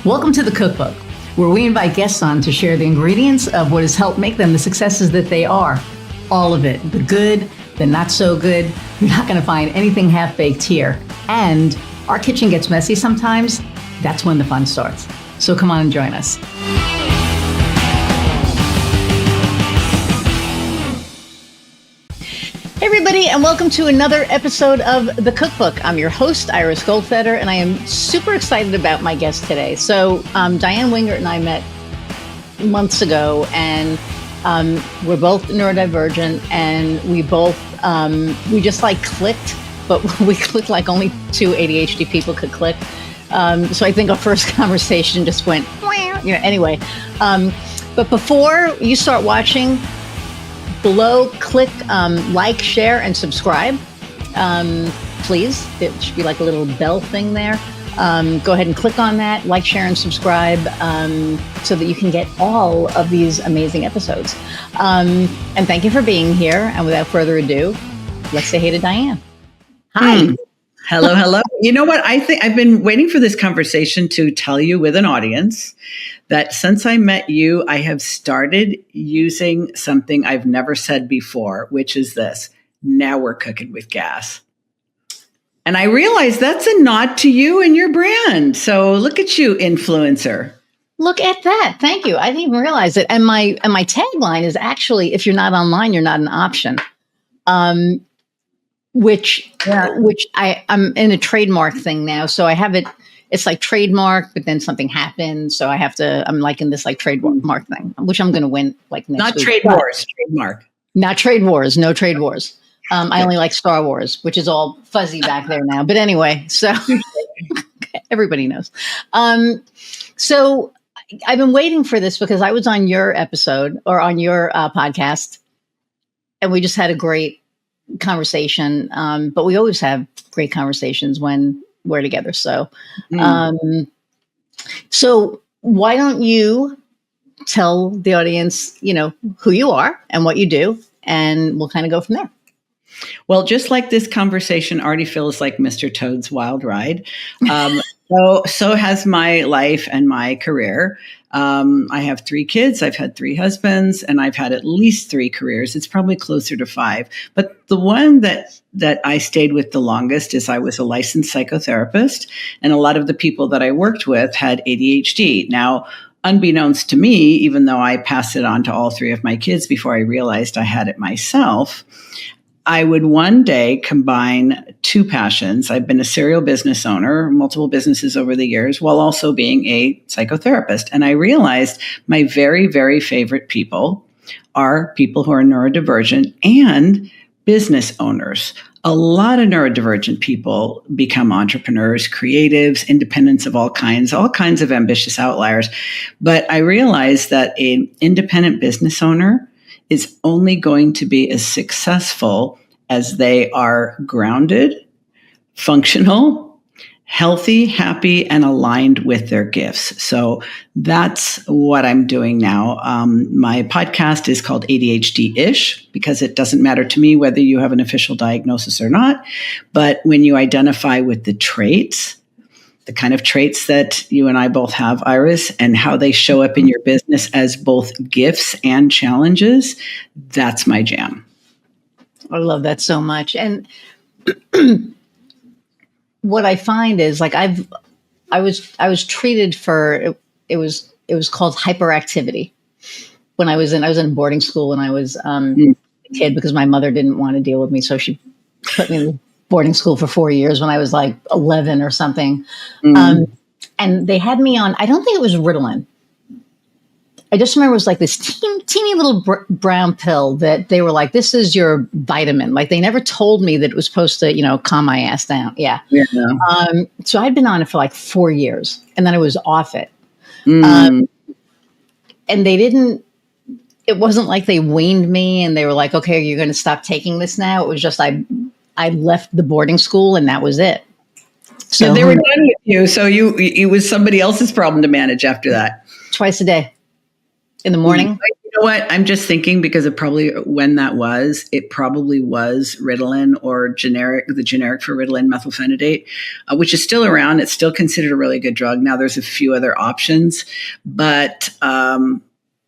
Welcome to the Cookbook, where we invite guests on to share the ingredients of what has helped make them the successes that they are. All of it, the good, the not so good. You're not going to find anything half-baked here. And our kitchen gets messy sometimes. That's when the fun starts. So come on and join us. Hey everybody, and welcome to another episode of The Cookbook. I'm your host, Iris Goldfeder, and I am super excited about my guest today. So Diann Wingert and I met months ago, and we're both neurodivergent, and we both, we just like clicked, but we clicked like only two ADHD people could click. So I think our first conversation just went, anyway. But before you start watching, below, click like, share, and subscribe, please. There should be like a little bell thing there. Go ahead and click on that, like, share, and subscribe, so that you can get all of these amazing episodes. And thank you for being here. And without further ado, let's say hey to Diann. Hi. Hello, hello. You know what? I think I've been waiting for this conversation to tell you with an audience that since I met you, I have started using something I've never said before, which is this: now we're cooking with gas. And I realize that's a nod to you and your brand. So look at you, influencer. Look at that. Thank you. I didn't even realize it. And my tagline is actually, if you're not online, you're not an option. Which I'm in a trademark thing now. So I have it. It's like trademark, but then something happened. So I'm like in this like trademark thing, which I'm going to win like next Not week. trade wars, trademark. Not trade wars. No trade wars. I only like Star Wars, which is all fuzzy back there now. But anyway, so everybody knows. So I've been waiting for this because I was on your episode or on your podcast, and we just had a great conversation. But we always have great conversations when we're together. So, so why don't you tell the audience, who you are and what you do, and we'll kind of go from there. Well, just like this conversation already feels like Mr. Toad's Wild Ride. So has my life and my career. I have 3 kids. I've had 3 husbands, and I've had at least 3 careers. It's probably closer to 5. But the one that I stayed with the longest is I was a licensed psychotherapist, and a lot of the people that I worked with had ADHD. Now, unbeknownst to me, even though I passed it on to all 3 of my kids before I realized I had it myself, I would one day combine 2 passions. I've been a serial business owner, multiple businesses over the years, while also being a psychotherapist. And I realized my very, very favorite people are people who are neurodivergent and business owners. A lot of neurodivergent people become entrepreneurs, creatives, independents of all kinds of ambitious outliers. But I realized that an independent business owner is only going to be as successful as they are grounded, functional, healthy, happy, and aligned with their gifts. So that's what I'm doing now. My podcast is called ADHD-ish because it doesn't matter to me whether you have an official diagnosis or not. But when you identify with the traits, the kind of traits that you and I both have, Iris, and how they show up in your business as both gifts and challenges, that's my jam. I love that so much. And what I find is like I was treated for it was called hyperactivity when I was in boarding school when I was a kid, because my mother didn't want to deal with me, so she put me in boarding school for 4 years when I was like 11 or something. And they had me on, I don't think it was Ritalin. I just remember it was like this teeny little brown pill that they were like, this is your vitamin. Like they never told me that it was supposed to, calm my ass down. Yeah. So I'd been on it for like 4 years, and then I was off it. And it wasn't like they weaned me and they were like, okay, you're going to stop taking this now. It was just, I left the boarding school and that was it. So they were done with you. So it was somebody else's problem to manage after that. Twice a day in the morning. You know what? I'm just thinking because it probably, when it probably was Ritalin or the generic for Ritalin, methylphenidate, which is still around. It's still considered a really good drug. Now there's a few other options, but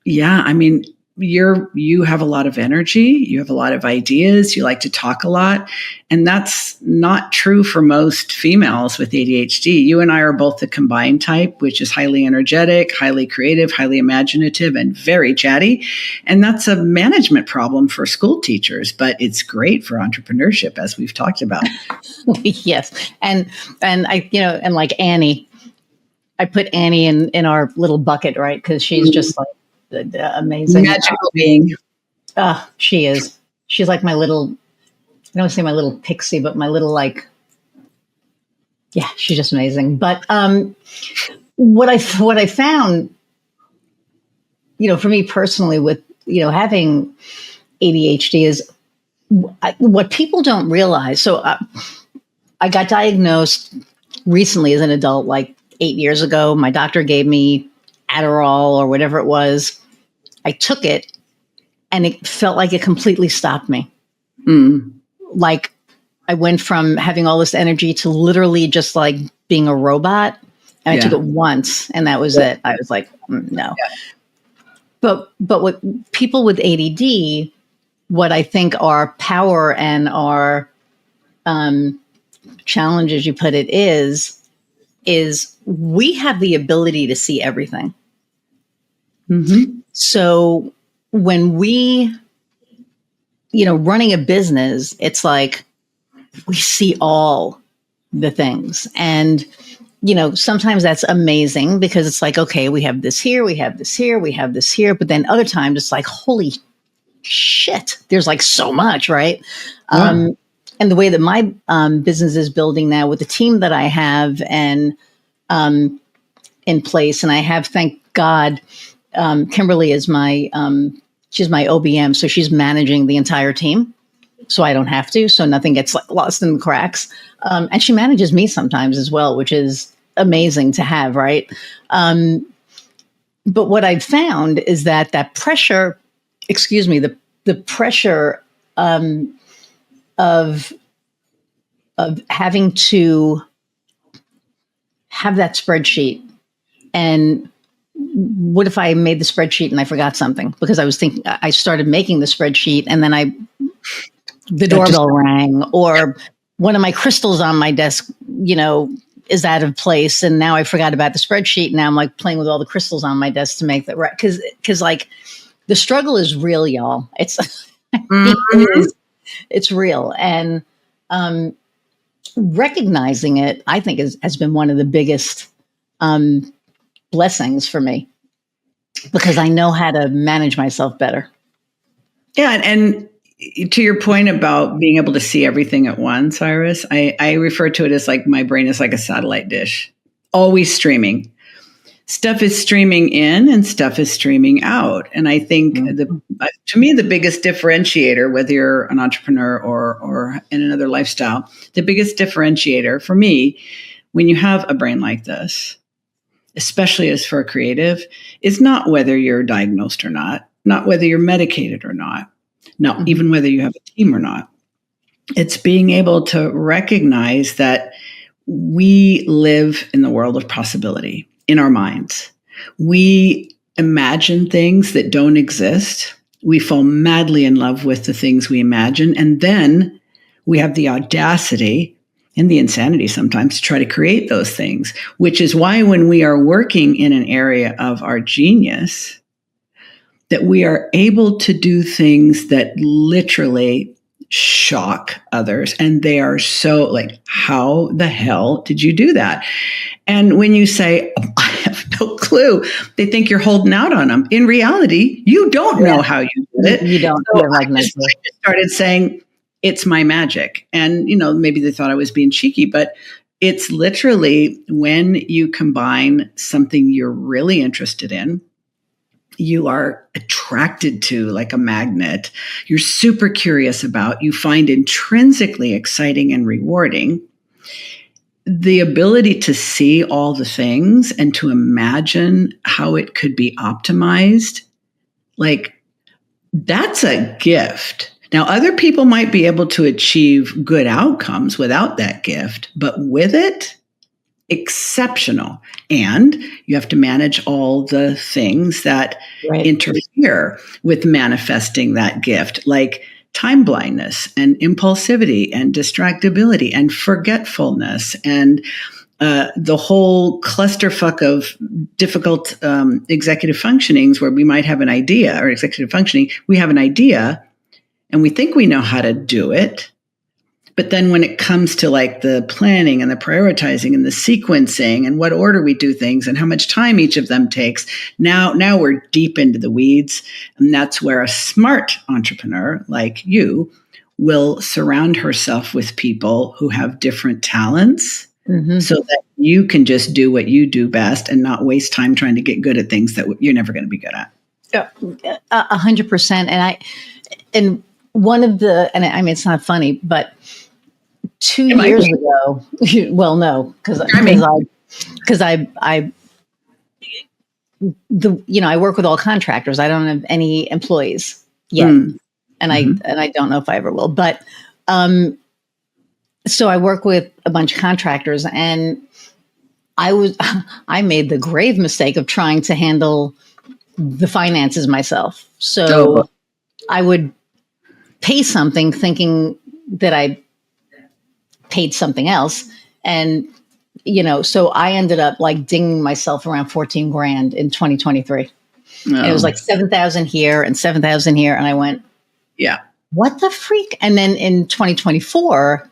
yeah, I mean, you have a lot of energy, you have a lot of ideas, you like to talk a lot, and that's not true for most females with ADHD. You and I are both the combined type, which is highly energetic, highly creative, highly imaginative, and very chatty. And that's a management problem for school teachers, but it's great for entrepreneurship, as we've talked about. Yes. And I, and like Annie, I put Annie in our little bucket, right? Because she's just like the amazing magical being. She is. She's like my little, I don't say my little pixie, but my little she's just amazing. But what I found, for me personally with, having ADHD is what people don't realize. So I got diagnosed recently as an adult, like 8 years ago. My doctor gave me Adderall or whatever it was. I took it and it felt like it completely stopped me. Like I went from having all this energy to literally just like being a robot. And I took it once and that was it. I was like, no. Yeah. But what people with ADD, what I think our power and our challenge, as you put it, is we have the ability to see everything. Mm-hmm. So when we, running a business, it's like we see all the things. And, sometimes that's amazing because it's like, okay, we have this here, we have this here, we have this here. But then other times it's like, holy shit, there's like so much, right? Yeah. And the way that my business is building now with the team that I have and in place, and I have, thank God, Kimberly is she's my OBM, so she's managing the entire team, so I don't have to, so nothing gets lost in the cracks. And she manages me sometimes as well, which is amazing to have, right? But what I've found is that pressure, the pressure of having to have that spreadsheet, and what if I made the spreadsheet and I forgot something? Because I was thinking, I started making the spreadsheet and then the doorbell rang, or one of my crystals on my desk, is out of place. And now I forgot about the spreadsheet. Now I'm like playing with all the crystals on my desk to make that right. Cause like the struggle is real, y'all. It's real. And recognizing it, I think has been one of the biggest blessings for me, because I know how to manage myself better. Yeah. And to your point about being able to see everything at once, Iris, I refer to it as like my brain is like a satellite dish, always streaming. Stuff is streaming in and stuff is streaming out. And I think to me, the biggest differentiator, whether you're an entrepreneur or in another lifestyle, the biggest differentiator for me, when you have a brain like this, especially as for a creative, is not whether you're diagnosed or not whether you're medicated or not even whether you have a team or not. It's being able to recognize that we live in the world of possibility in our minds. We imagine things that don't exist. We fall madly in love with the things we imagine. And then we have the audacity and the insanity sometimes to try to create those things, which is why when we are working in an area of our genius, that we are able to do things that literally shock others. And they are so like, how the hell did you do that? And when you say, oh, I have no clue, they think you're holding out on them. In reality, you don't know how you did it. You don't. So I just started saying, it's my magic. And, maybe they thought I was being cheeky, but it's literally when you combine something you're really interested in, you are attracted to like a magnet, you're super curious about, you find intrinsically exciting and rewarding, the ability to see all the things and to imagine how it could be optimized, like That's a gift. Now, other people might be able to achieve good outcomes without that gift, but with it, exceptional. And you have to manage all the things that interfere with manifesting that gift, like time blindness and impulsivity and distractibility and forgetfulness and the whole clusterfuck of difficult executive functionings where we might have an idea, or executive functioning, we have an idea and we think we know how to do it. But then when it comes to like the planning and the prioritizing and the sequencing and what order we do things and how much time each of them takes, now we're deep into the weeds. And that's where a smart entrepreneur like you will surround herself with people who have different talents so that you can just do what you do best and not waste time trying to get good at things that you're never going to be good at. 100%. And one of the, and I mean, it's not funny, but 2 years ago, well, no, because I work with all contractors. I don't have any employees yet, and I don't know if I ever will. But so I work with a bunch of contractors, and I made the grave mistake of trying to handle the finances myself. So I would pay something thinking that I paid something else. And, so I ended up like dinging myself around 14 grand in 2023. And it was like 7,000 here and 7,000 here. And I went, yeah, what the freak? And then in 2024,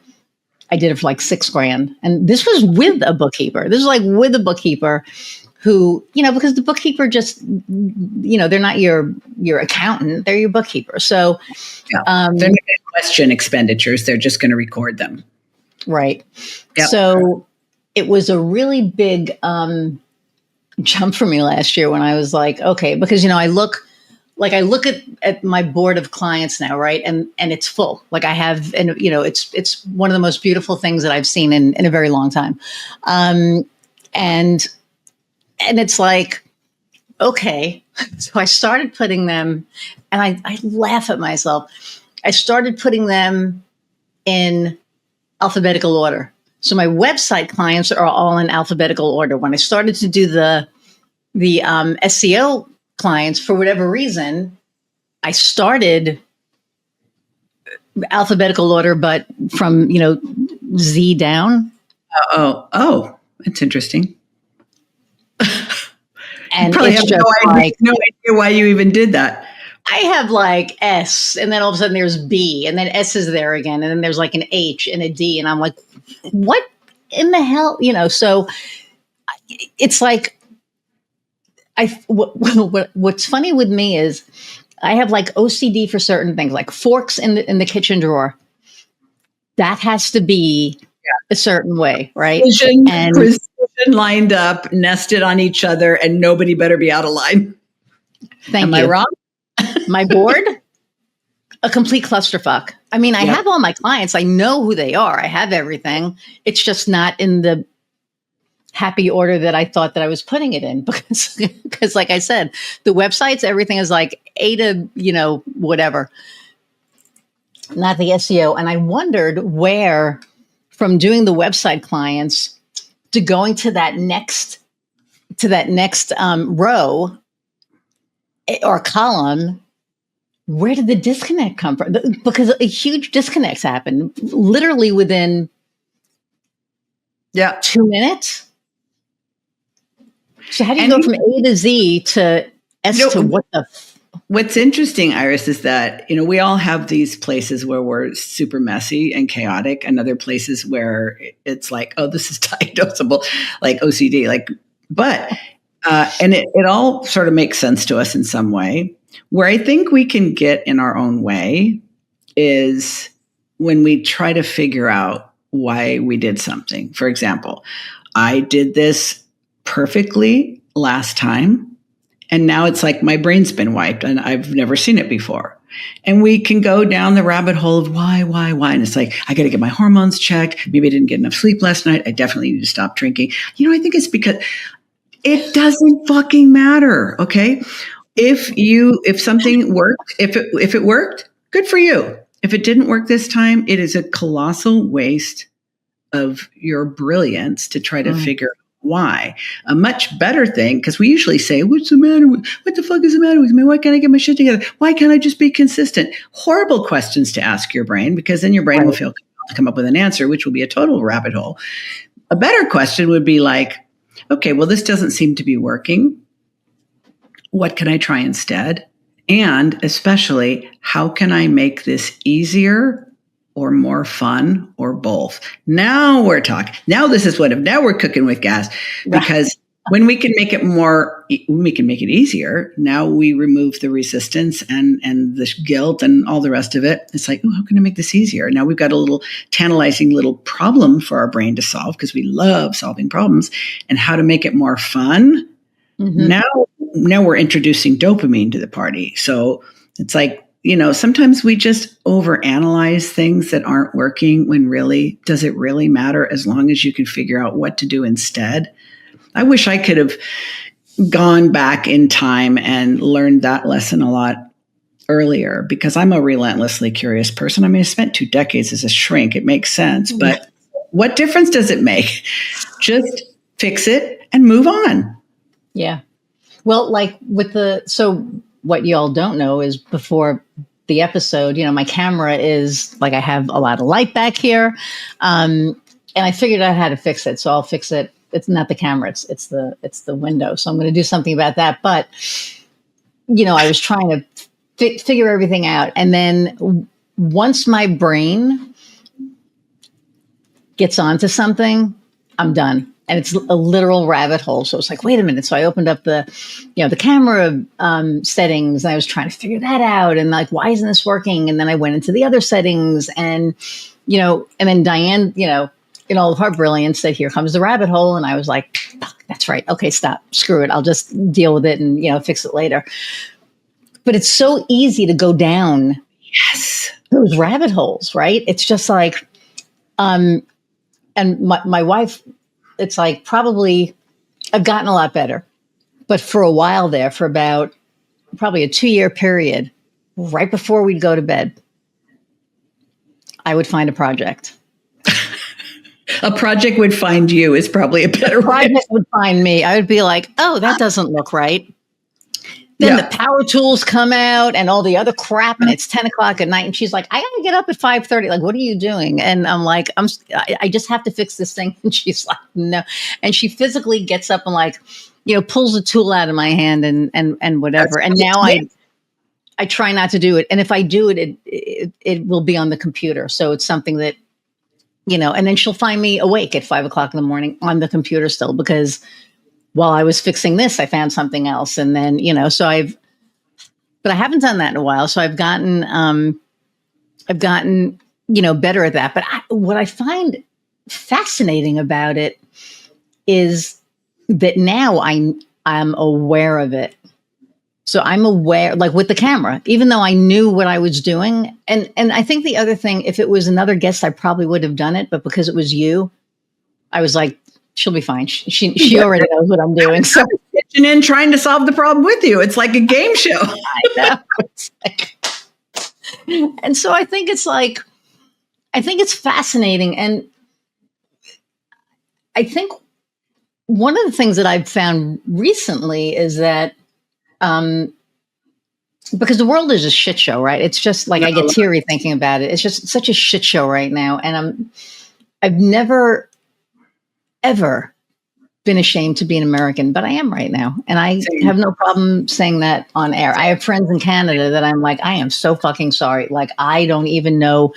I did it for like 6 grand. And this was with a bookkeeper. This is like with a bookkeeper who, because the bookkeeper just, they're not your accountant, they're your bookkeeper. So they're not going to question expenditures. They're just going to record them. Right. Yep. So it was a really big jump for me last year when I was like, okay, because, I look at my board of clients now, right? And it's full. Like I have, and it's one of the most beautiful things that I've seen in a very long time. And it's like, okay. So I started putting them, and I laugh at myself. I started putting them in alphabetical order. So my website clients are all in alphabetical order. When I started to do the SEO clients, for whatever reason, I started alphabetical order, but from, Z down. Oh, that's interesting. And probably it's have just no idea why you even did that. I have like S, and then all of a sudden there's B, and then S is there again, and then there's like an H and a D, and I'm like, what in the hell? So it's like, what's funny with me is I have like OCD for certain things, like forks in the kitchen drawer. That has to be a certain way, right? Precision lined up, nested on each other, and nobody better be out of line. Am I wrong? My board, a complete clusterfuck. I mean, I have all my clients. I know who they are. I have everything. It's just not in the happy order that I thought that I was putting it in, because like I said, the websites, everything is like A to, whatever, not the SEO. And I wondered where, from doing the website clients to going to that next row or column, where did the disconnect come from? Because a huge disconnects happen literally within 2 minutes. So how do you go from A to Z to S to what the? What's interesting, Iris, is that, we all have these places where we're super messy and chaotic, and other places where it's like, oh, this is diagnosable, like OCD, and it all sort of makes sense to us in some way. Where I think we can get in our own way is when we try to figure out why we did something. For example, I did this perfectly last time, and now it's like my brain's been wiped and I've never seen it before. And we can go down the rabbit hole of why. And it's like, I got to get my hormones checked. Maybe I didn't get enough sleep last night. I definitely need to stop drinking. I think it's because it doesn't fucking matter. Okay. If something worked, if it worked, good for you. If it didn't work this time, it is a colossal waste of your brilliance to try to figure out why. A much better thing, because we usually say, what the fuck is the matter with me? Why can't I get my shit together? Why can't I just be consistent? Horrible questions to ask your brain, because then your brain will feel compelled to come up with an answer, which will be a total rabbit hole. A better question would be like, okay, well, this doesn't seem to be working. What can I try instead? And especially, how can I make this easier or more fun or both? Now we're talking. Now we're cooking with gas, because when we can make it easier, now we remove the resistance and the guilt and all the rest of it. It's like, oh, how can I make this easier? Now we've got a little tantalizing little problem for our brain to solve, because we love solving problems, and how to make it more fun. Mm-hmm. Now we're introducing dopamine to the party. So it's like, sometimes we just overanalyze things that aren't working, when really, does it really matter, as long as you can figure out what to do instead? I wish I could have gone back in time and learned that lesson a lot earlier, because I'm a relentlessly curious person. I mean, I spent 2 decades as a shrink. It makes sense. But what difference does it make? Just fix it and move on. Yeah. Well, like so what y'all don't know is, before the episode, my camera is like, I have a lot of light back here. And I figured out how to fix it. So I'll fix it. It's not the camera, it's the window. So I'm going to do something about that. But, I was trying to figure everything out. And then once my brain gets onto something, I'm done. And it's a literal rabbit hole. So it's like, wait a minute. So I opened up the camera settings, and I was trying to figure that out. And like, why isn't this working? And then I went into the other settings, and, and then Diann, in all of her brilliance, said, here comes the rabbit hole. And I was like, fuck, that's right. Okay, stop. Screw it. I'll just deal with it and, fix it later. But it's so easy to go down those rabbit holes, right? It's just like, and my wife, it's like, probably I've gotten a lot better, but for a while there, for about probably a 2-year period, right before we'd go to bed, I would find a project. A project would find you is probably a better way. A project would find me. I would be like, oh, that doesn't look right. Then the power tools come out and all the other crap, and it's 10 o'clock at night. And she's like, I got to get up at 5:30. Like, what are you doing? And I'm like, I just have to fix this thing. And she's like, no. And she physically gets up and like, pulls a tool out of my hand and whatever. And now I try not to do it. And if I do it, it will be on the computer. So it's something that, and then she'll find me awake at 5 o'clock in the morning on the computer still, because while I was fixing this, I found something else. And then, but I haven't done that in a while. So I've gotten, better at that. But what I find fascinating about it is that now I'm aware of it. So I'm aware, like with the camera, even though I knew what I was doing. And I think the other thing, if it was another guest, I probably would have done it. But because it was you, I was like, she'll be fine. She already knows what I'm doing. So pitching in, trying to solve the problem with you. It's like a game show. I know. It's like, and so I think it's fascinating. And I think one of the things that I've found recently is that, because the world is a shit show, right? It's just like, I get teary thinking about it. It's just such a shit show right now. And I've never, ever been ashamed to be an American, but I am right now. And I have no problem saying that on air. I have friends in Canada that I'm like, I am so fucking sorry. Like, I don't even know.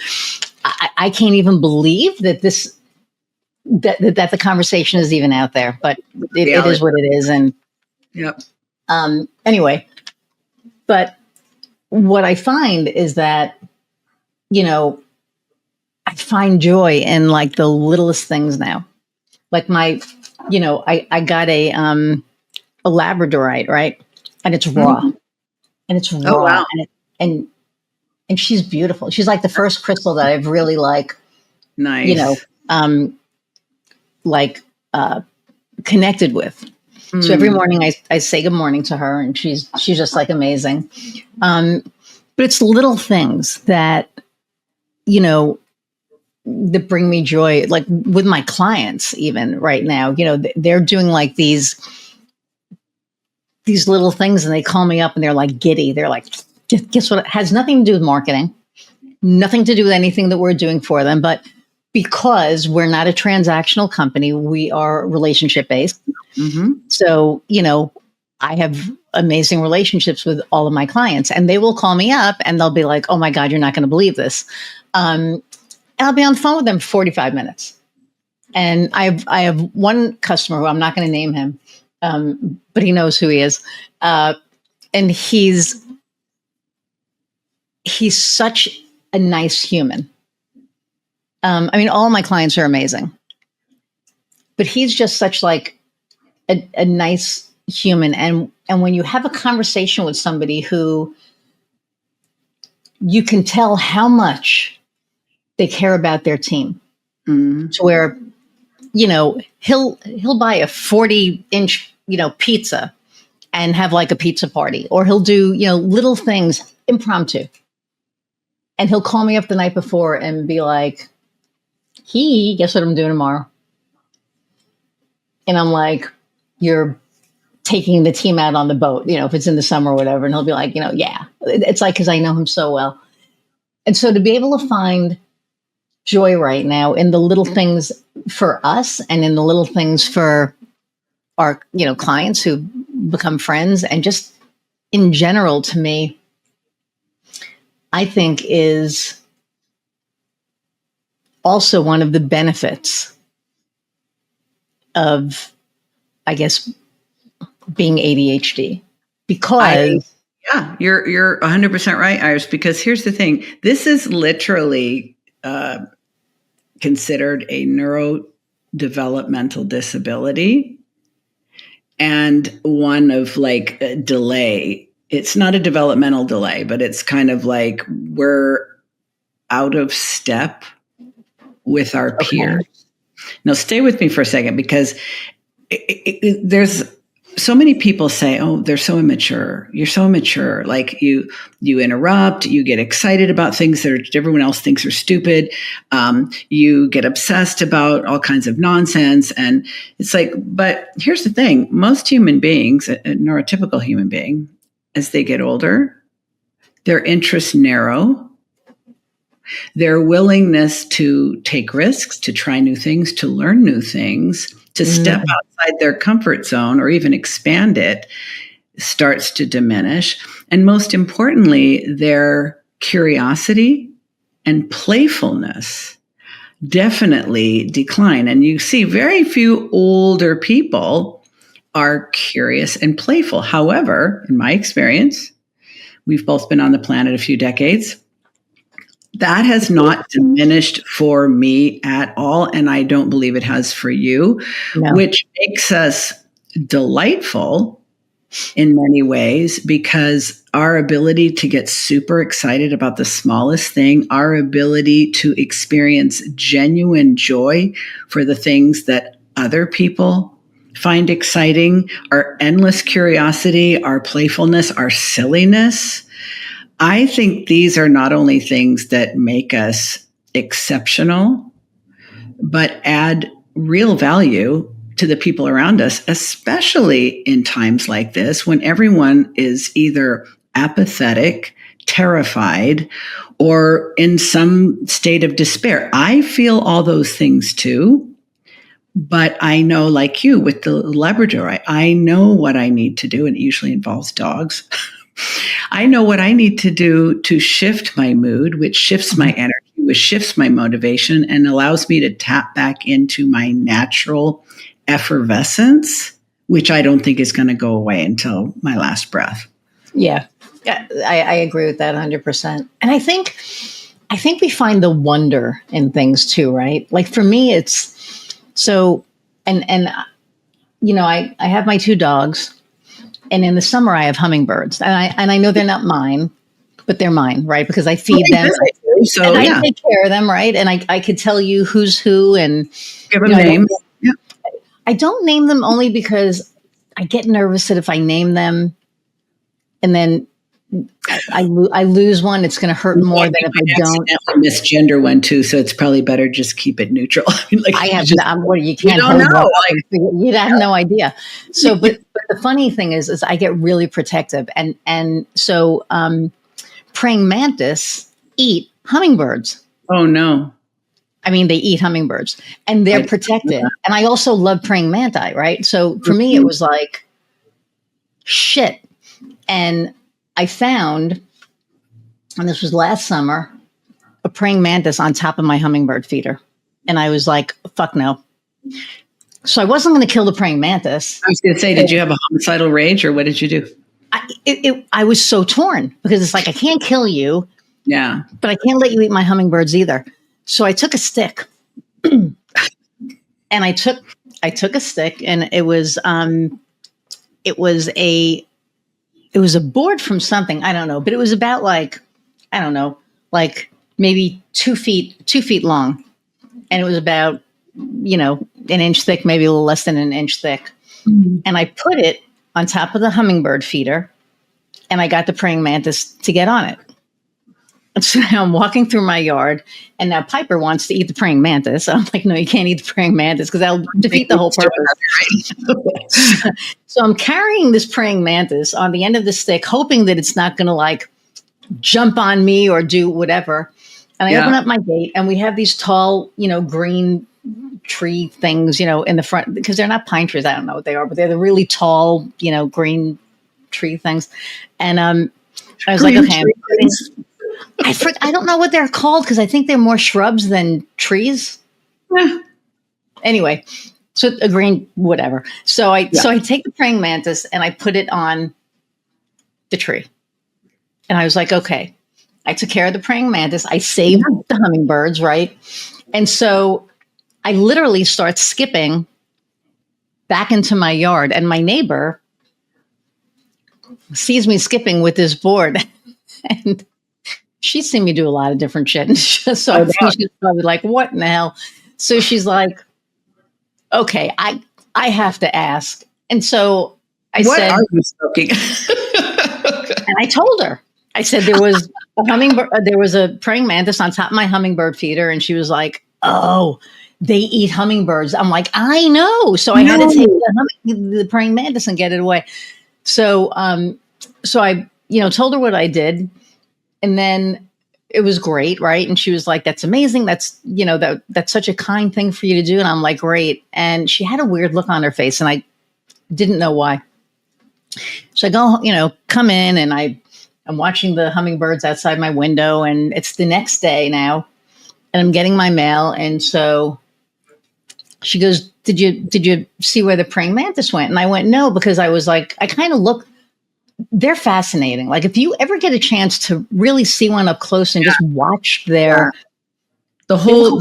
I can't even believe that that the conversation is even out there, but it is what it is. And anyway, but what I find is that, I find joy in like the littlest things now. Like I got a Labradorite, right? And it's raw. Mm-hmm. And it's raw. Oh, wow. And she's beautiful. She's like the first crystal that I've really connected with. So every morning I say good morning to her, and she's just like amazing. But it's little things that, that bring me joy, like with my clients, even right now, they're doing like these little things, and they call me up and they're like giddy. They're like, guess what? It has nothing to do with marketing, nothing to do with anything that we're doing for them. But because we're not a transactional company, we are relationship based. Mm-hmm. So, I have amazing relationships with all of my clients, and they will call me up and they'll be like, oh my God, you're not going to believe this. And I'll be on the phone with them for 45 minutes. And I have one customer who I'm not going to name him, but he knows who he is. And he's such a nice human. All of my clients are amazing, but he's just such like a nice human. And when you have a conversation with somebody who you can tell how much they care about their team, to where, he'll buy a 40-inch, pizza and have like a pizza party, or he'll do, little things impromptu. And he'll call me up the night before and be like, guess what I'm doing tomorrow? And I'm like, you're taking the team out on the boat, if it's in the summer or whatever. And he'll be like, yeah. It's like, because I know him so well. And so to be able to find joy right now in the little things for us, and in the little things for our, clients who become friends, and just in general, to me, I think is also one of the benefits of, I guess, being ADHD, because you're 100% right, Iris, because here's the thing. This is literally considered a neurodevelopmental disability, and one of like a delay. It's not a developmental delay, but it's kind of like we're out of step with our peers. Now, stay with me for a second, because there's so many people say, oh, they're so immature. You're so immature. Like you interrupt, you get excited about things that everyone else thinks are stupid. You get obsessed about all kinds of nonsense. And it's like, but here's the thing. Most human beings, a neurotypical human being, as they get older, their interests narrow. Their willingness to take risks, to try new things, to learn new things, to step outside their comfort zone or even expand it, starts to diminish. And most importantly, their curiosity and playfulness definitely decline. And you see very few older people are curious and playful. However, in my experience, we've both been on the planet a few decades. That has not diminished for me at all, and I don't believe it has for you, which makes us delightful in many ways, because our ability to get super excited about the smallest thing, our ability to experience genuine joy for the things that other people find exciting, our endless curiosity, our playfulness, our silliness, I think these are not only things that make us exceptional, but add real value to the people around us, especially in times like this when everyone is either apathetic, terrified, or in some state of despair. I feel all those things too, but I know, like you with the Labrador, I know what I need to do, and it usually involves dogs. I know what I need to do to shift my mood, which shifts my energy, which shifts my motivation, and allows me to tap back into my natural effervescence, which I don't think is going to go away until my last breath. Yeah, I agree with that 100%. And I think we find the wonder in things too, right? Like for me, it's so, and I have my two dogs. And in the summer, I have hummingbirds, and I know they're not mine, but they're mine, right? Because I feed them, and I take care of them, right? And I could tell you who's who, and give them names. I don't name them only because I get nervous that if I name them and then I lose one, it's going to hurt more than if I don't. Misgender one too, so it's probably better just keep it neutral. I have you can't hold know. You have no idea. So, but the funny thing is I get really protective, and so praying mantis eat hummingbirds. Oh no! I mean, they eat hummingbirds, and they're protected. And I also love praying manti, right? So for me, it was like shit, and I found, and this was last summer, a praying mantis on top of my hummingbird feeder. And I was like, fuck no. So I wasn't going to kill the praying mantis. I was going to say, did you have a homicidal rage or what did you do? I was so torn because it's like, I can't kill you. Yeah. But I can't let you eat my hummingbirds either. So I took a stick and I took a stick, and it was a board from something, I don't know, but it was about like maybe 2 feet long. And it was about, an inch thick, maybe a little less than an inch thick. Mm-hmm. And I put it on top of the hummingbird feeder, and I got the praying mantis to get on it. And so now I'm walking through my yard, and now Piper wants to eat the praying mantis. So I'm like, no, you can't eat the praying mantis because that'll defeat the whole purpose. So I'm carrying this praying mantis on the end of the stick, hoping that it's not going to like jump on me or do whatever. And I open up my gate, and we have these tall, green tree things, in the front, because they're not pine trees. I don't know what they are, but they're the really tall, green tree things. And I was green like, okay, I don't know what they're called because I think they're more shrubs than trees. Anyway, so a green whatever. So I take the praying mantis and I put it on the tree. And I was like, okay, I took care of the praying mantis. I saved the hummingbirds, right? And so I literally start skipping back into my yard, and my neighbor sees me skipping with this board. And she's seen me do a lot of different shit. So I think she's probably like, what in the hell? So she's like, okay, I have to ask. And so I said, what are you smoking? And I told her, I said, there was a praying mantis on top of my hummingbird feeder. And she was like, oh, they eat hummingbirds. I'm like, I know. So I had to take the praying mantis and get it away. So, so I, told her what I did. And then it was great, right? And she was like, that's amazing. That's, that's such a kind thing for you to do. And I'm like, great. And she had a weird look on her face, and I didn't know why. So I go, come in, and I'm watching the hummingbirds outside my window, and it's the next day now, and I'm getting my mail. And so she goes, did you see where the praying mantis went? And I went, no, because I was like, I kind of look. They're fascinating. Like if you ever get a chance to really see one up close and just watch the whole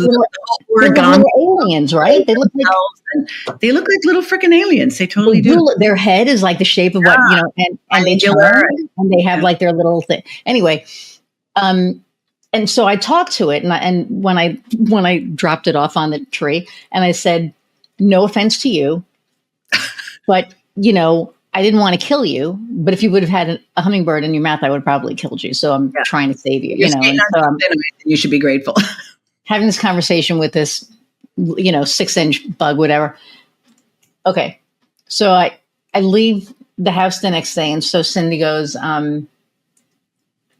origami aliens, right? They look like little freaking aliens. They totally do. Their head is like the shape of what, and they turn, and they have like their little thing. Anyway, and so I talked to it, and when I dropped it off on the tree, and I said, no offense to you, but I didn't want to kill you, but if you would have had a hummingbird in your mouth, I would have probably killed you. So I'm trying to save you, And so you should be grateful. Having this conversation with this, 6-inch bug, whatever. Okay. So I leave the house the next day. And so Cindy goes,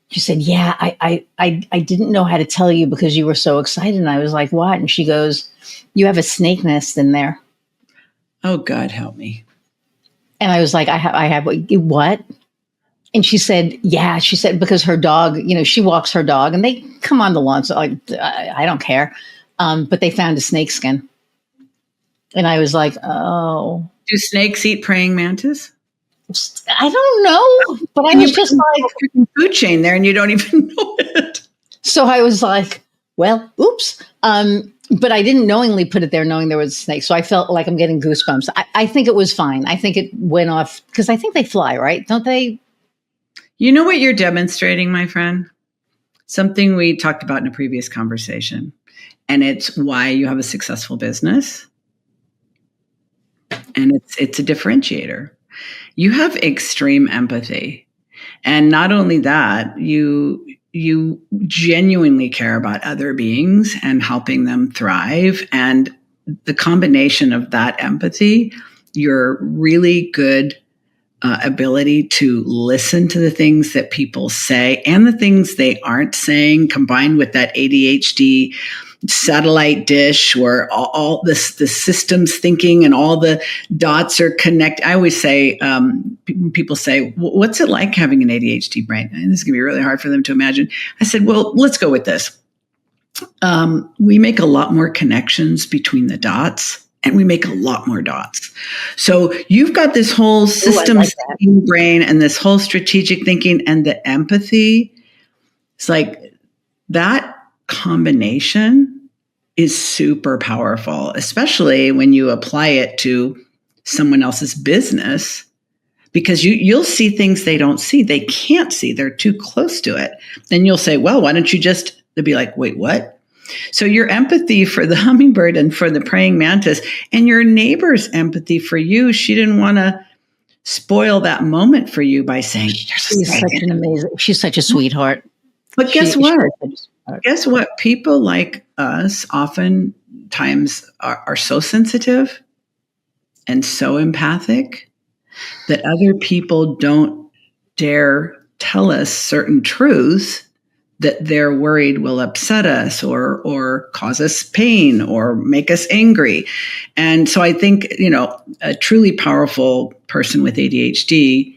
she said, yeah, I didn't know how to tell you because you were so excited. And I was like, what? And she goes, you have a snake nest in there. Oh, God, help me. And I was like, I have what? And she said, yeah, she said, because her dog, she walks her dog and they come on the lawn. So I don't care. But they found a snake skin. And I was like, oh. Do snakes eat praying mantis? I don't know. But I was just like. Food chain there and you don't even know it. So I was like, well, oops. But I didn't knowingly put it there knowing there was a snake. So I felt like I'm getting goosebumps. I think it was fine. I think it went off because I think they fly, right? Don't they? You know what you're demonstrating, my friend? Something we talked about in a previous conversation. And it's why you have a successful business. And it's a differentiator. You have extreme empathy. And not only that, you genuinely care about other beings and helping them thrive. And the combination of that empathy, your really good ability to listen to the things that people say and the things they aren't saying, combined with that ADHD satellite dish where all this the systems thinking and all the dots are connected. I always say, people say, what's it like having an ADHD brain? And this is going to be really hard for them to imagine. I said, well, let's go with this. We make a lot more connections between the dots, and we make a lot more dots. So you've got this whole systems thinking brain and this whole strategic thinking and the empathy. It's like that combination is super powerful, especially when you apply it to someone else's business, because you'll see things they don't see. They can't see. They're too close to it. Then you'll say, well, why don't you just, they'll be like, wait, what? So your empathy for the hummingbird and for the praying mantis and your neighbor's empathy for you, she didn't want to spoil that moment for you by saying, she's such a sweetheart. But guess what? Guess what? People like us oftentimes are so sensitive and so empathic that other people don't dare tell us certain truths that they're worried will upset us or cause us pain or make us angry. And so I think, a truly powerful person with ADHD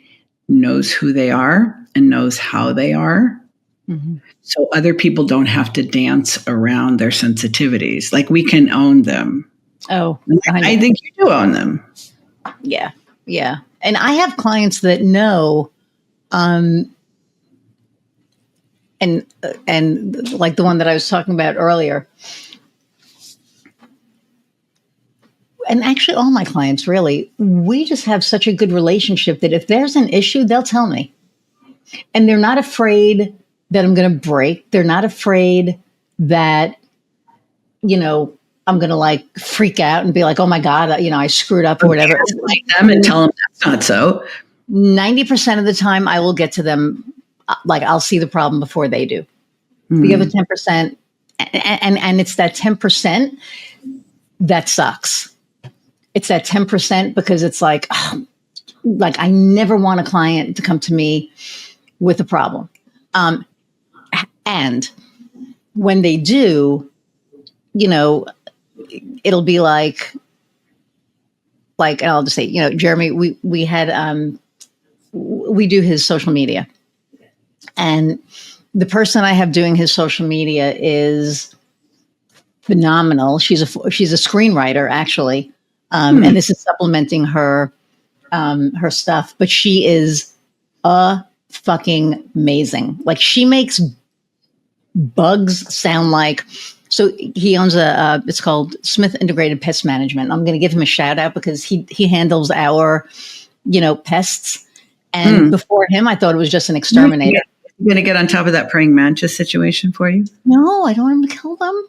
knows who they are and knows how they are. Mm-hmm. So other people don't have to dance around their sensitivities. Like, we can own them. Oh, I think you do own them. Yeah. Yeah. And I have clients that know, and like the one that I was talking about earlier, and actually all my clients, really, we just have such a good relationship that if there's an issue, they'll tell me. And they're not afraid that I'm going to break. They're not afraid that, I'm going to like freak out and be like, oh my God, I screwed up or whatever. Like them and tell them that's not so. 90% of the time I will get to them. Like, I'll see the problem before they do. Mm. The other 10%, and it's that 10% that sucks. It's that 10% because it's like I never want a client to come to me with a problem. And when they do, it'll be like, and I'll just say, Jeremy, we had, we do his social media. And the person I have doing his social media is phenomenal. She's a screenwriter, actually, and this is supplementing her stuff. But she is fucking amazing. Like, she makes bugs sound like. So he owns it's called Smith Integrated Pest Management. I'm going to give him a shout out because he handles our, pests. And before him, I thought it was just an exterminator. You going to get on top of that praying mantis situation for you? No, I don't want him to kill them.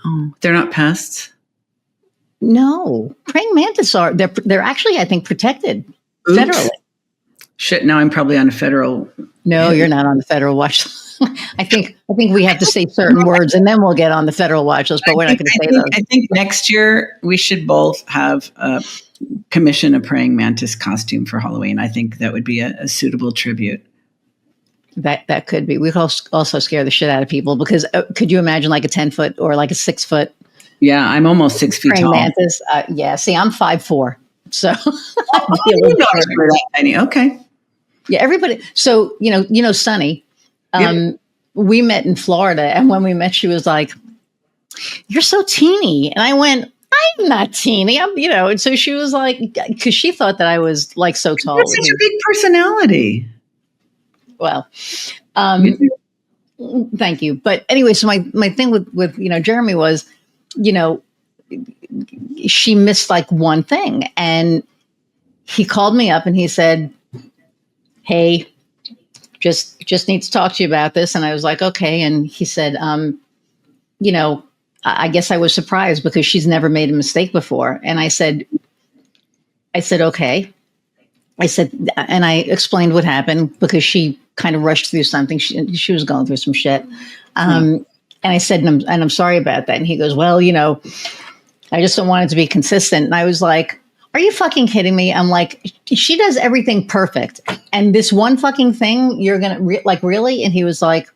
Oh, they're not pests? No. Praying mantis they're actually, I think, protected federally. Shit, now I'm probably on a federal. No, you're not on the federal watch. I think we have to say certain words and then we'll get on the federal watch list, but we're not going to say those. I think next year we should both have commission a praying mantis costume for Halloween. I think that would be a suitable tribute. That could be. We also scare the shit out of people because could you imagine like a 10-foot or like a 6-foot? Yeah, I'm almost 6 feet tall. Mantis. Yeah, see, I'm 5'4", so tiny. Okay. Yeah, everybody. So Sunny. Yep. We met in Florida, and when we met, she was like, "You're so teeny," and I went, "I'm not teeny." And so she was like, because she thought that I was like so tall. You're such a big personality. Well, thank you. But anyway, so my thing with Jeremy was, she missed like one thing, and he called me up and he said, "Hey, just need to talk to you about this." And I was like, okay. And he said, I guess I was surprised because she's never made a mistake before. And I said, okay. I said, and I explained what happened because she kind of rushed through something. She was going through some shit. And I said, and I'm sorry about that. And he goes, well, I just don't want it to be consistent. And I was like, are you fucking kidding me? I'm like, she does everything perfect. And this one fucking thing, you're going to like, really? And he was like,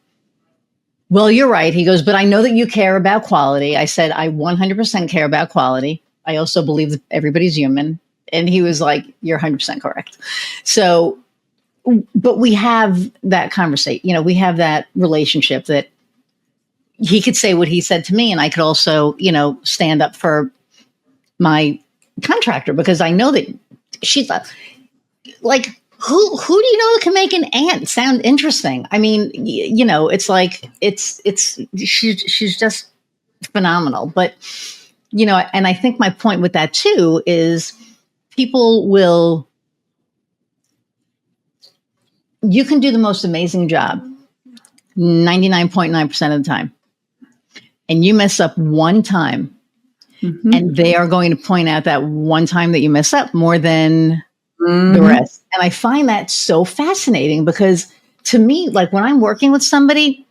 well, you're right. He goes, but I know that you care about quality. I said, I 100% care about quality. I also believe that everybody's human. And he was like, you're 100% correct. So, but we have that conversation, we have that relationship that he could say what he said to me. And I could also, stand up for my contractor because I know that she's like, who do you know that can make an ant sound interesting? I mean, it's like, she's just phenomenal. But, and I think my point with that too is you can do the most amazing job 99.9% of the time. And you mess up one time and they are going to point out that one time that you mess up more than the rest. And I find that so fascinating because to me, like when I'm working with somebody,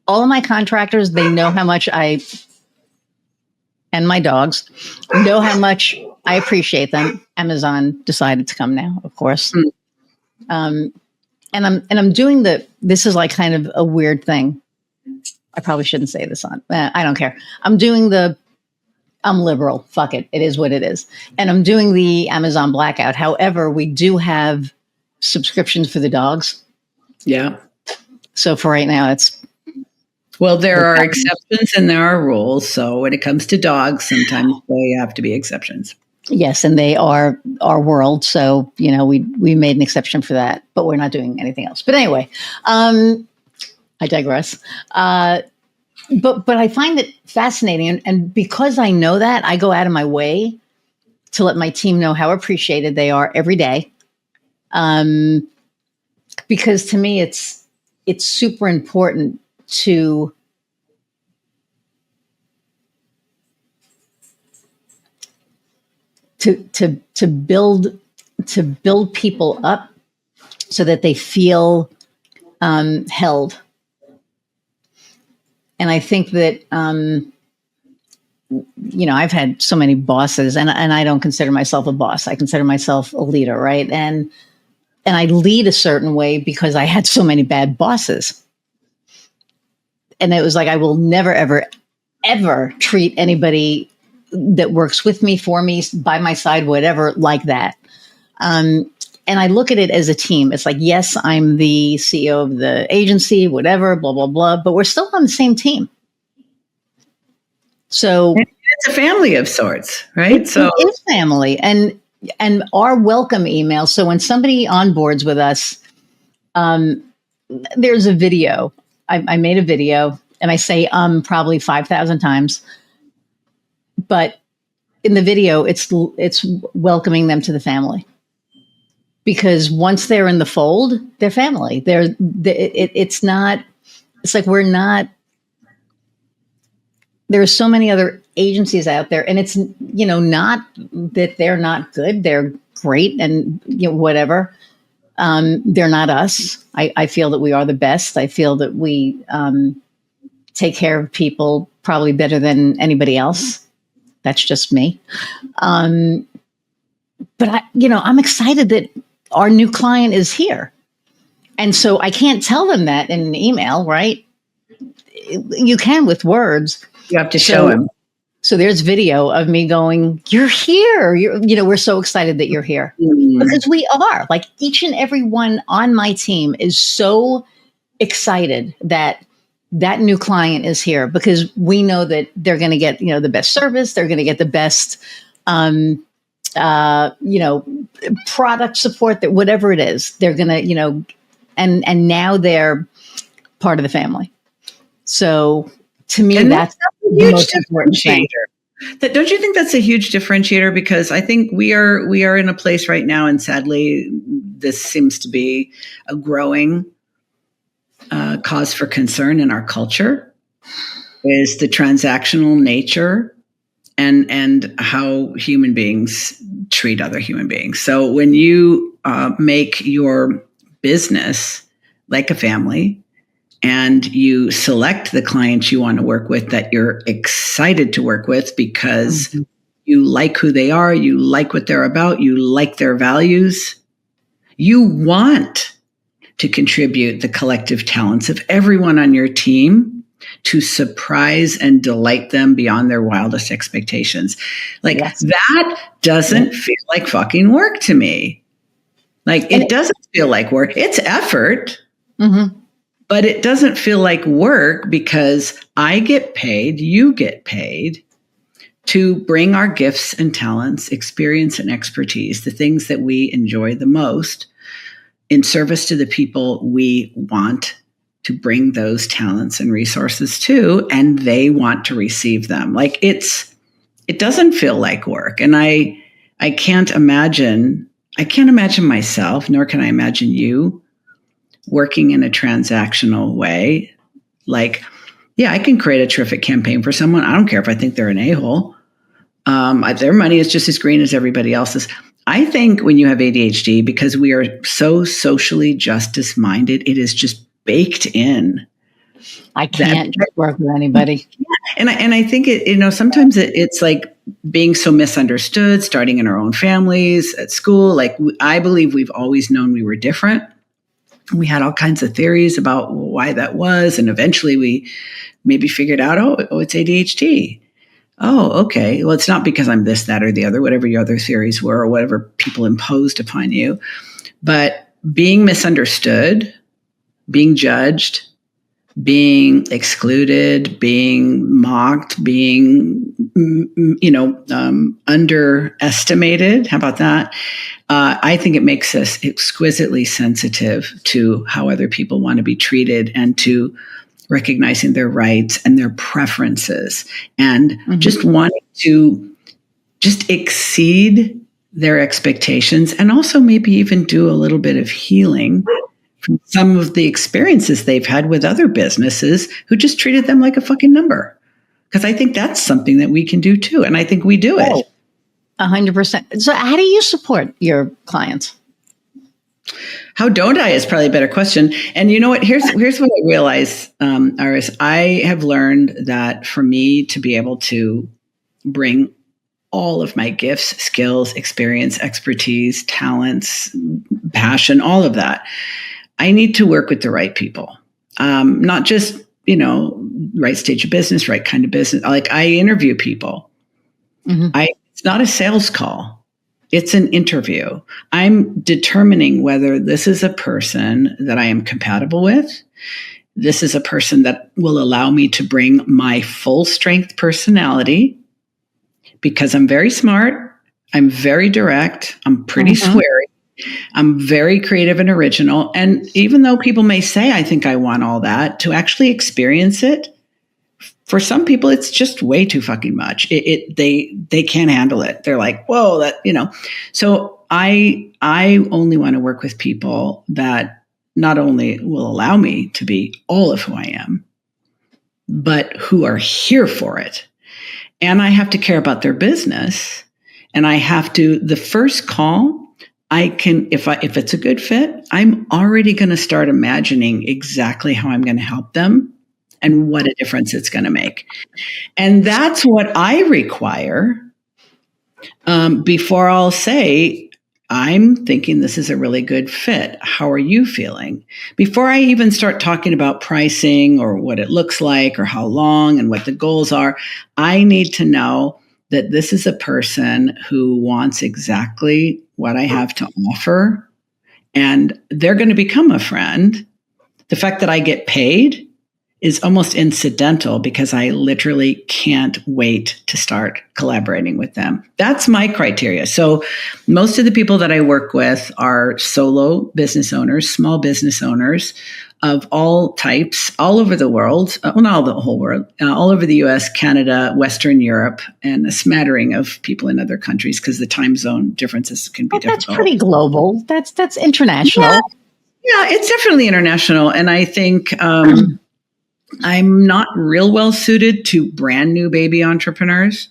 all of my contractors, they know how much and my dogs know how much I appreciate them. Amazon decided to come now, of course. And I'm doing this is like kind of a weird thing. I probably shouldn't say this on, I don't care. I'm liberal. Fuck it. It is what it is. And I'm doing the Amazon blackout. However, we do have subscriptions for the dogs. Yeah. So for right now, well, there are exceptions and there are rules. So when it comes to dogs, sometimes they have to be exceptions. Yes. And they are our world. So, we made an exception for that, but we're not doing anything else. But anyway, I digress. But I find it fascinating. And because I know that, I go out of my way to let my team know how appreciated they are every day. Because to me, it's super important to build people up so that they feel held. And I think that, I've had so many bosses and I don't consider myself a boss. I consider myself a leader, right? And I lead a certain way because I had so many bad bosses. And it was like, I will never, ever, ever treat anybody that works with me, for me, by my side, whatever, like that. And I look at it as a team. It's like, yes, I'm the CEO of the agency, whatever, blah, blah, blah, but we're still on the same team. So it's a family of sorts, right? So it is family and our welcome email. So when somebody onboards with us, there's a video. I made a video and I say, probably 5,000 times, but in the video, it's welcoming them to the family. Because once they're in the fold, they're family. It's like we're not, there are so many other agencies out there and it's, not that they're not good. They're great and whatever. They're not us. I feel that we are the best. I feel that we take care of people probably better than anybody else. That's just me. But I'm excited that our new client is here. And so I can't tell them that in an email, right? You can with words. You have to show him. So there's video of me going, you're here. We're so excited that you're here. Because we are. Like each and every one on my team is so excited that new client is here because we know that they're going to get, the best service. They're going to get the best, product support, that whatever it is, they're going to, and now they're part of the family. So to me, that's a huge differentiator. Don't you think that's a huge differentiator? Because I think we are in a place right now, and sadly, this seems to be a growing cause for concern in our culture, is the transactional nature and how human beings treat other human beings. So when you make your business like a family, and you select the clients you want to work with that you're excited to work with because you like who they are, you like what they're about, you like their values, you want to contribute the collective talents of everyone on your team to surprise and delight them beyond their wildest expectations. Like that doesn't feel like fucking work to me. Like it doesn't feel like work. It's effort. But it doesn't feel like work because I get paid, you get paid to bring our gifts and talents, experience and expertise, the things that we enjoy the most, in service to the people we want to bring those talents and resources to, and they want to receive them. Like it doesn't feel like work. And I can't imagine myself, nor can I imagine you working in a transactional way. Like, yeah, I can create a terrific campaign for someone. I don't care if I think they're an a-hole. Their money is just as green as everybody else's. I think when you have ADHD, because we are so socially justice minded, it is just baked in. I can't work with anybody. And I think sometimes it's like being so misunderstood, starting in our own families, at school. Like I believe we've always known we were different. We had all kinds of theories about why that was. And eventually we maybe figured out, oh, it's ADHD. Oh, okay. Well, it's not because I'm this, that, or the other, whatever your other theories were or whatever people imposed upon you. But being misunderstood, being judged, being excluded, being mocked, being, underestimated. How about that? I think it makes us exquisitely sensitive to how other people want to be treated and to recognizing their rights and their preferences and just wanting to just exceed their expectations and also maybe even do a little bit of healing from some of the experiences they've had with other businesses who just treated them like a fucking number. Because I think that's something that we can do too. And I think we do it. 100%. So how do you support your clients? How don't I is probably a better question. And you know what? Here's what I realize, Iris. I have learned that for me to be able to bring all of my gifts, skills, experience, expertise, talents, passion, all of that, I need to work with the right people. Not just, right stage of business, right kind of business. Like I interview people. It's not a sales call. It's an interview. I'm determining whether this is a person that I am compatible with. This is a person that will allow me to bring my full strength personality because I'm very smart. I'm very direct. I'm pretty sweary. I'm very creative and original. And even though people may say, I think I want all that, to actually experience it, for some people, it's just way too fucking much. They can't handle it. They're like, whoa, So I only want to work with people that not only will allow me to be all of who I am, but who are here for it. And I have to care about their business. And I have to, the first call, I can, if it's a good fit, I'm already going to start imagining exactly how I'm going to help them and what a difference it's going to make. And that's what I require before I'll say, I'm thinking this is a really good fit. How are you feeling? Before I even start talking about pricing or what it looks like or how long and what the goals are, I need to know that this is a person who wants exactly what I have to offer, and they're going to become a friend. The fact that I get paid is almost incidental because I literally can't wait to start collaborating with them. That's my criteria. So most of the people that I work with are solo business owners, small business owners of all types, all over the world, well, not the whole world, all over the US, Canada, Western Europe, and a smattering of people in other countries because the time zone differences can be difficult. That's pretty global. That's international. Yeah, it's definitely international. And I think I'm not real well suited to brand new baby entrepreneurs.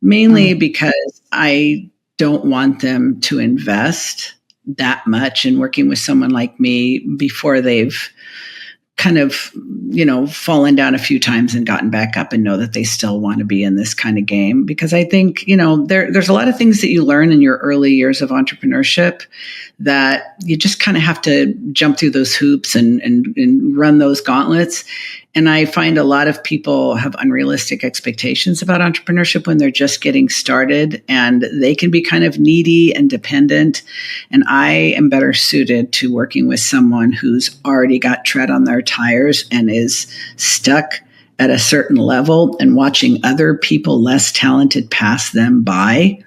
mainly because I don't want them to invest that much in working with someone like me before they've kind of, fallen down a few times and gotten back up and know that they still want to be in this kind of game. Because I think, there's a lot of things that you learn in your early years of entrepreneurship that you just kind of have to jump through those hoops and run those gauntlets. And I find a lot of people have unrealistic expectations about entrepreneurship when they're just getting started, and they can be kind of needy and dependent. And I am better suited to working with someone who's already got tread on their tires and is stuck at a certain level and watching other people less talented pass them by.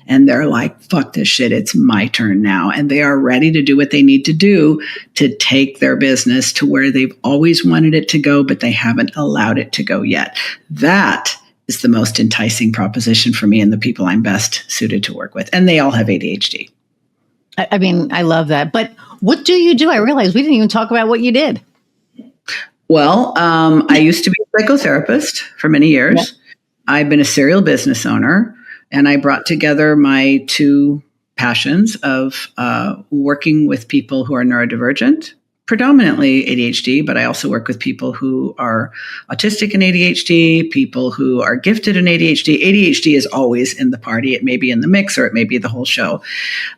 And they're like, fuck this shit, it's my turn now. And they are ready to do what they need to do to take their business to where they've always wanted it to go, but they haven't allowed it to go yet. That is the most enticing proposition for me and the people I'm best suited to work with. And they all have ADHD. I mean, I love that. But what do you do? I realized we didn't even talk about what you did. Well, I used to be a psychotherapist for many years. Yep. I've been a serial business owner. And I brought together my two passions of working with people who are neurodivergent, predominantly ADHD, but I also work with people who are autistic and ADHD, people who are gifted in ADHD. ADHD is always in the party. It may be in the mix or it may be the whole show.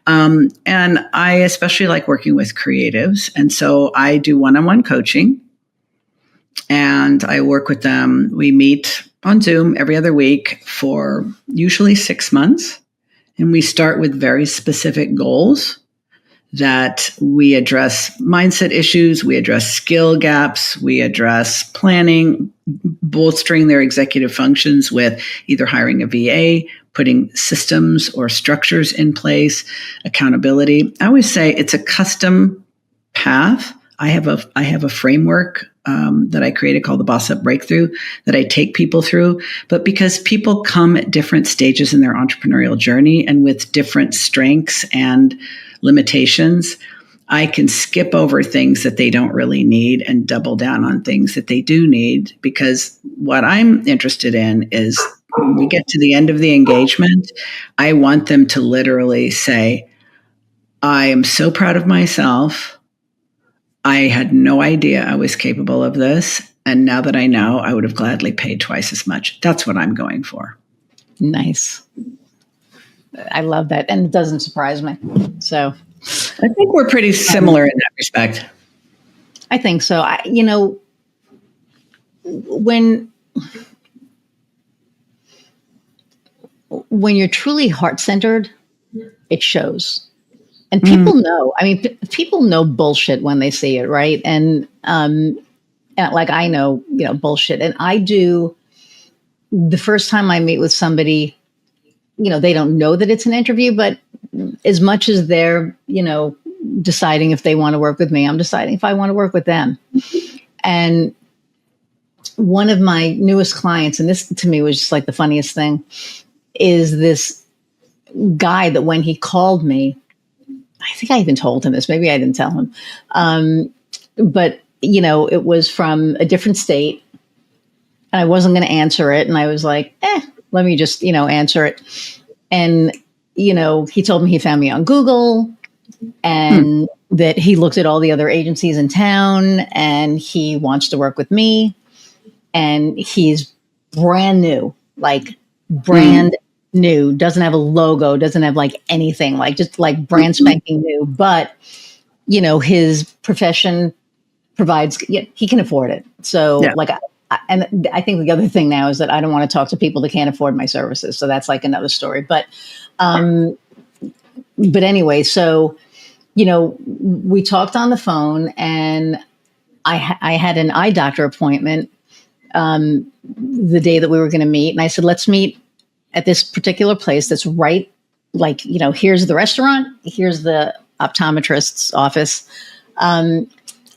And I especially like working with creatives. And so I do one-on-one coaching and I work with them. We meet on Zoom every other week for usually 6 months. And we start with very specific goals that we address mindset issues, we address skill gaps, we address planning, bolstering their executive functions with either hiring a VA, putting systems or structures in place, accountability. I always say it's a custom path. I have a framework that I created called the Boss Up Breakthrough that I take people through. But because people come at different stages in their entrepreneurial journey and with different strengths and limitations, I can skip over things that they don't really need and double down on things that they do need. Because what I'm interested in is when we get to the end of the engagement, I want them to literally say, I am so proud of myself. I had no idea I was capable of this. And now that I know, I would have gladly paid twice as much. That's what I'm going for. Nice. I love that. And it doesn't surprise me. So I think we're pretty similar in that respect. I think so. When you're truly heart-centered, it shows. And people know, people know bullshit when they see it, right? And like I know, bullshit. And I do, the first time I meet with somebody, they don't know that it's an interview, but as much as they're, deciding if they want to work with me, I'm deciding if I want to work with them. And one of my newest clients, and this to me was just like the funniest thing, is this guy that when he called me, I think I even told him this. Maybe I didn't tell him. But, it was from a different state and I wasn't going to answer it. And I was like, let me just, answer it. And, he told me he found me on Google and that he looked at all the other agencies in town and he wants to work with me. And he's brand new, like brand new, doesn't have a logo, doesn't have like anything, like just like brand spanking new. But, his profession provides, he can afford it. So and I think the other thing now is that I don't want to talk to people that can't afford my services. So that's like another story. But anyway, so, we talked on the phone and I had an eye doctor appointment the day that we were going to meet. And I said, let's meet at this particular place that's right, like, here's the restaurant, here's the optometrist's office. And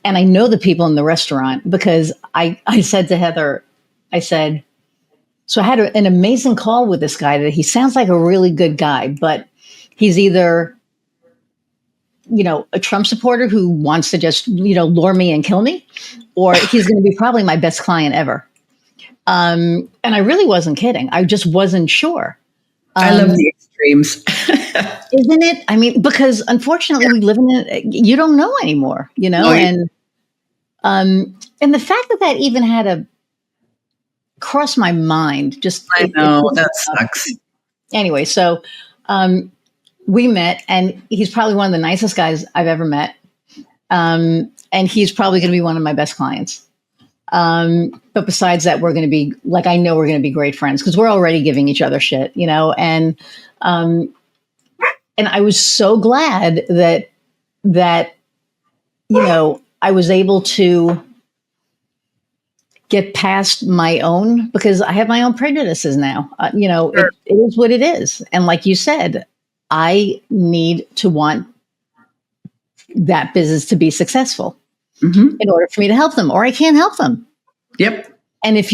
I know the people in the restaurant because I said to Heather, I said, so I had an amazing call with this guy that he sounds like a really good guy, but he's either, a Trump supporter who wants to just, lure me and kill me, or he's going to be probably my best client ever. And I really wasn't kidding. I just wasn't sure. I love the extremes. Isn't it? I mean, because unfortunately we live in you don't know anymore, and the fact that even had to cross my mind, I know that sucks. Anyway, so we met, and he's probably one of the nicest guys I've ever met. And he's probably going to be one of my best clients. But besides that, we're going to be I know we're going to be great friends because we're already giving each other shit, and I was so glad that I was able to get past my own, because I have my own prejudices now. Sure. It is what it is. And like you said, I need to want that business to be successful in order for me to help them, or I can't help them. Yep. And if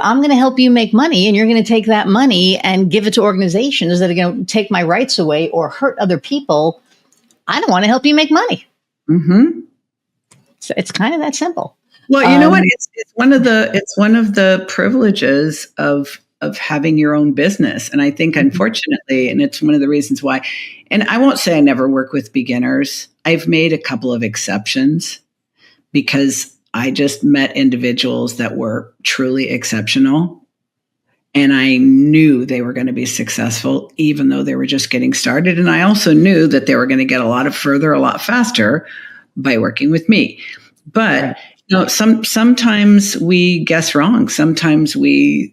I'm going to help you make money and you're going to take that money and give it to organizations that are going to take my rights away or hurt other people, I don't want to help you make money. Mm-hmm. So it's kind of that simple. Well, you know what? It's one of the privileges of having your own business. And I think, unfortunately, and it's one of the reasons why, and I won't say I never work with beginners. I've made a couple of exceptions because I just met individuals that were truly exceptional. And I knew they were going to be successful, even though they were just getting started. And I also knew that they were going to get a lot further, a lot faster by working with me. But sometimes we guess wrong. Sometimes we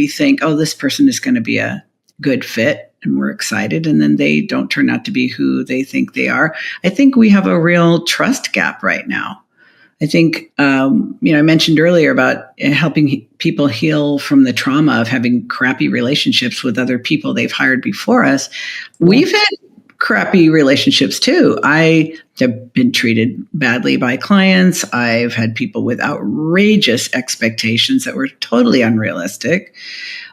think, oh, this person is going to be a good fit, and we're excited, and then they don't turn out to be who they think they are. I think we have a real trust gap right now. I think, I mentioned earlier about helping people heal from the trauma of having crappy relationships with other people they've hired before us. We've had crappy relationships too. I have been treated badly by clients. I've had people with outrageous expectations that were totally unrealistic.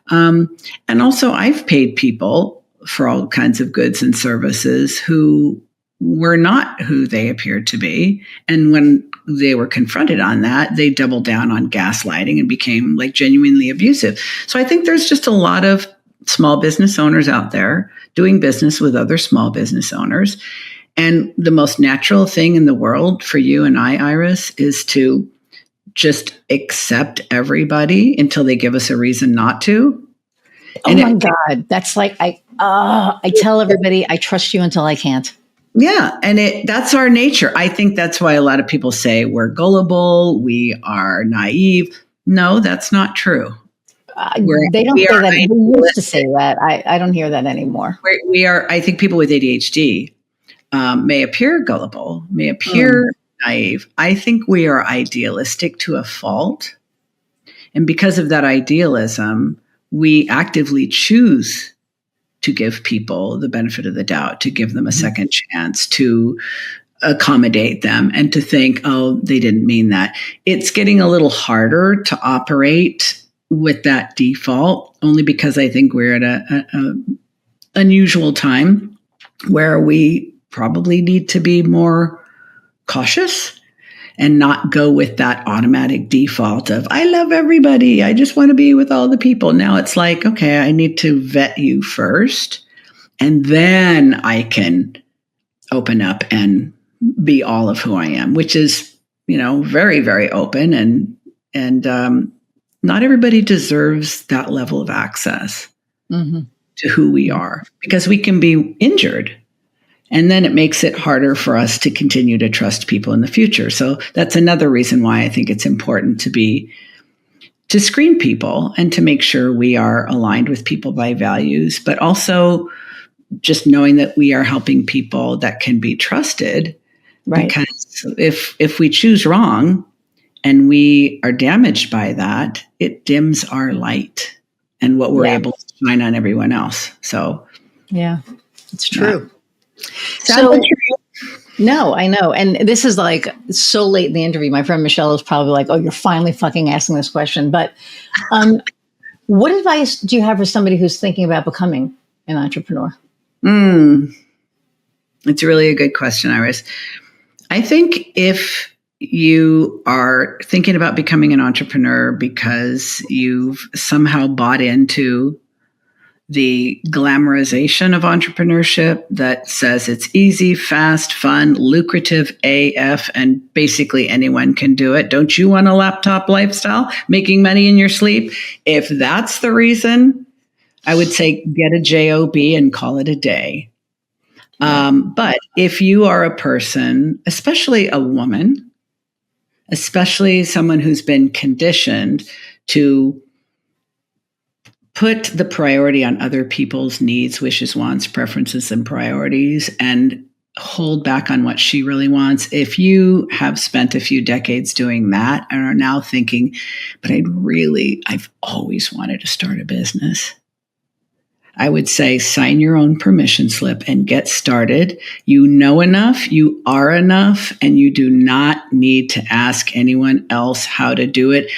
And also I've paid people for all kinds of goods and services who were not who they appeared to be. And when they were confronted on that, they doubled down on gaslighting and became genuinely abusive. So I think there's just a lot of small business owners out there doing business with other small business owners. And the most natural thing in the world for you and I, Iris, is to just accept everybody until they give us a reason not to. Oh my God. That's I tell everybody, I trust you until I can't. Yeah. And that's our nature. I think that's why a lot of people say we're gullible, we are naive. No, that's not true. They don't say that. They used to say that. I don't hear that anymore. We are, I think people with ADHD may appear gullible, may appear naive. I think we are idealistic to a fault. And because of that idealism, we actively choose to give people the benefit of the doubt, to give them a second chance, to accommodate them, and to think, oh, they didn't mean that. It's getting a little harder to operate with that default, only because I think we're at a unusual time where we probably need to be more cautious and not go with that automatic default of, I love everybody, I just want to be with all the people. Now it's okay, I need to vet you first, and then I can open up and be all of who I am, which is, very, very open. And not everybody deserves that level of access to who we are, because we can be injured. And then it makes it harder for us to continue to trust people in the future. So that's another reason why I think it's important to screen people and to make sure we are aligned with people by values, but also just knowing that we are helping people that can be trusted. Right. Because if we choose wrong and we are damaged by that, it dims our light and what we're able to shine on everyone else. So yeah, it's true. So, no, I know. And this is so late in the interview. My friend Michelle is probably oh, you're finally fucking asking this question. But what advice do you have for somebody who's thinking about becoming an entrepreneur? It's really a good question, Iris. I think if you are thinking about becoming an entrepreneur because you've somehow bought into the glamorization of entrepreneurship that says it's easy, fast, fun, lucrative AF, and basically anyone can do it. Don't you want a laptop lifestyle, making money in your sleep? If that's the reason, I would say get a job and call it a day. But if you are a person, especially a woman, especially someone who's been conditioned to put the priority on other people's needs, wishes, wants, preferences, and priorities, and hold back on what she really wants. If you have spent a few decades doing that and are now thinking, but I've always wanted to start a business, I would say sign your own permission slip and get started. You know enough, you are enough, and you do not need to ask anyone else how to do it.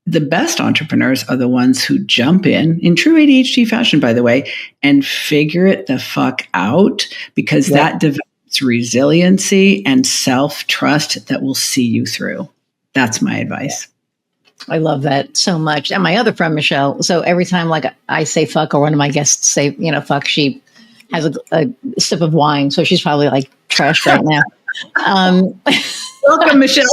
The best entrepreneurs are the ones who jump in true ADHD fashion, by the way, and figure it the fuck out, because that develops resiliency and self-trust that will see you through. That's my advice. I love that so much. And my other friend, Michelle, so every time like I say fuck or one of my guests say, fuck, she has a sip of wine. So she's probably like trashed right now. Welcome, Michelle.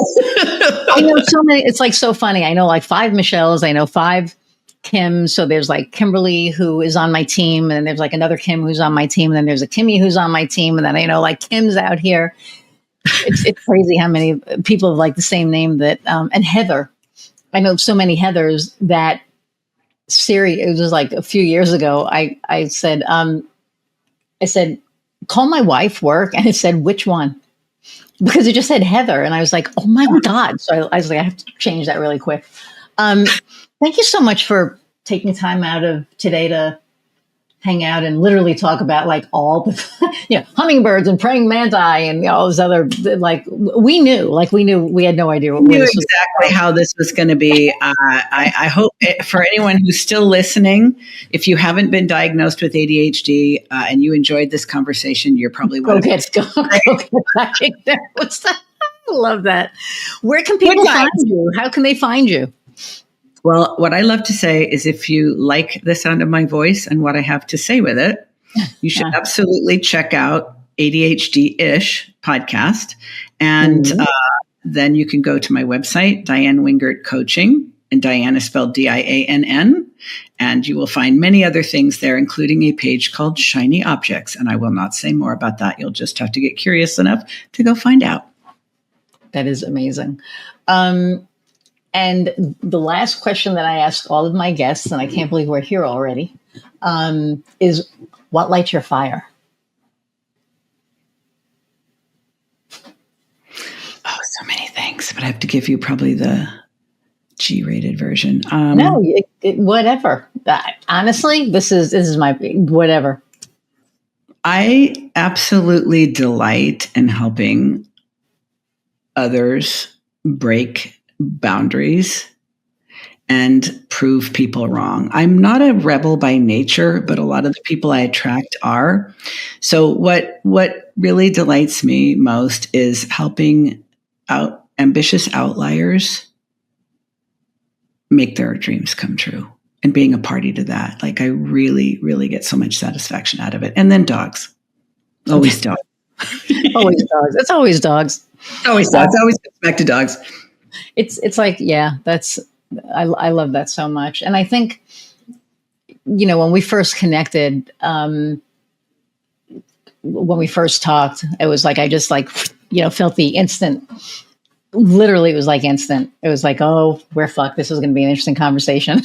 I know so many. It's like so funny. I know like 5 Michelles. I know 5 Kims. So there's like Kimberly, who is on my team. And then there's like another Kim who's on my team. And then there's a Kimmy who's on my team. And then I know like Kim's out here. It's crazy how many people have like the same name that, and Heather. I know so many Heathers that Siri, it was like a few years ago. I said, call my wife work. And it said, which one? Because it just said Heather. And I was like, oh my God. So I was like, I have to change that really quick. Thank you so much for taking time out of today to hang out and literally talk about like all the, hummingbirds and praying manti and all this other, like we knew we had no idea what we knew exactly how this was going to be. I hope for anyone who's still listening, if you haven't been diagnosed with ADHD and you enjoyed this conversation, you're probably go get diagnosed. I love that. Where can people find you? How can they find you? Well, what I love to say is if you like the sound of my voice and what I have to say with it, you should absolutely check out ADHD-ish podcast. And then you can go to my website, Diann Wingert Coaching, and Diann is spelled Diann. And you will find many other things there, including a page called Shiny Objects. And I will not say more about that. You'll just have to get curious enough to go find out. That is amazing. And the last question that I ask all of my guests, and I can't believe we're here already, is what lights your fire? Oh, so many things, but I have to give you probably the G-rated version. No, whatever. Honestly, this is my whatever. I absolutely delight in helping others break boundaries and prove people wrong. I'm not a rebel by nature, but a lot of the people I attract are. So what really delights me most is helping out ambitious outliers make their dreams come true and being a party to that. Like I really, really get so much satisfaction out of it. And then dogs. Always dogs. Always dogs. It's always dogs. Always dogs. Always comes back to dogs. It's like, I love that so much. And I think, when we first connected, when we first talked, it was like, I just felt the instant, literally it was like instant. It was like, oh, we're fucked. This is going to be an interesting conversation.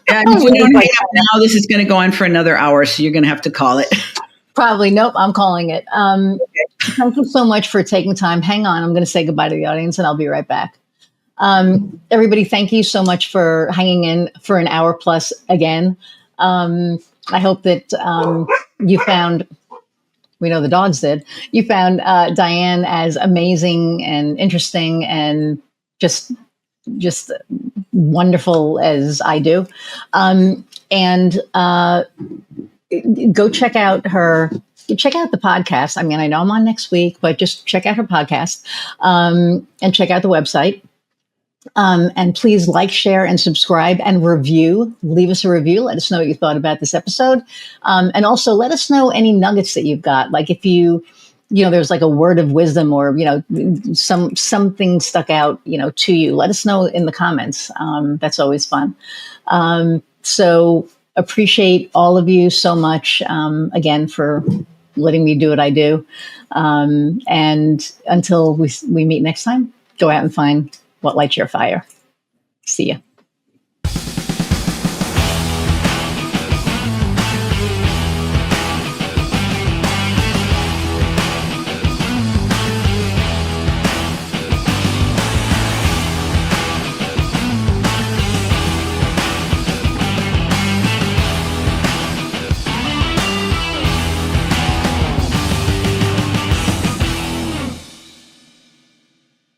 Yeah, if we don't hang up now, this is going to go on for another hour. So you're going to have to call it. Probably. Nope. I'm calling it. Thank you so much for taking time. Hang on. I'm going to say goodbye to the audience and I'll be right back. Everybody, thank you so much for hanging in for an hour plus again. I hope that you found, we know the dogs did, you found Diann as amazing and interesting and just wonderful as I do. And go check out her check out the podcast. I mean, I know I'm on next week, but just check out her podcast and check out the website. And please like, share, and subscribe and review. Leave us a review. Let us know what you thought about this episode. And also let us know any nuggets that you've got. Like if there's like a word of wisdom or, something stuck out, to you. Let us know in the comments. That's always fun. So appreciate all of you so much, again, for letting me do what I do. And until we meet next time, go out and find what lights your fire. See ya.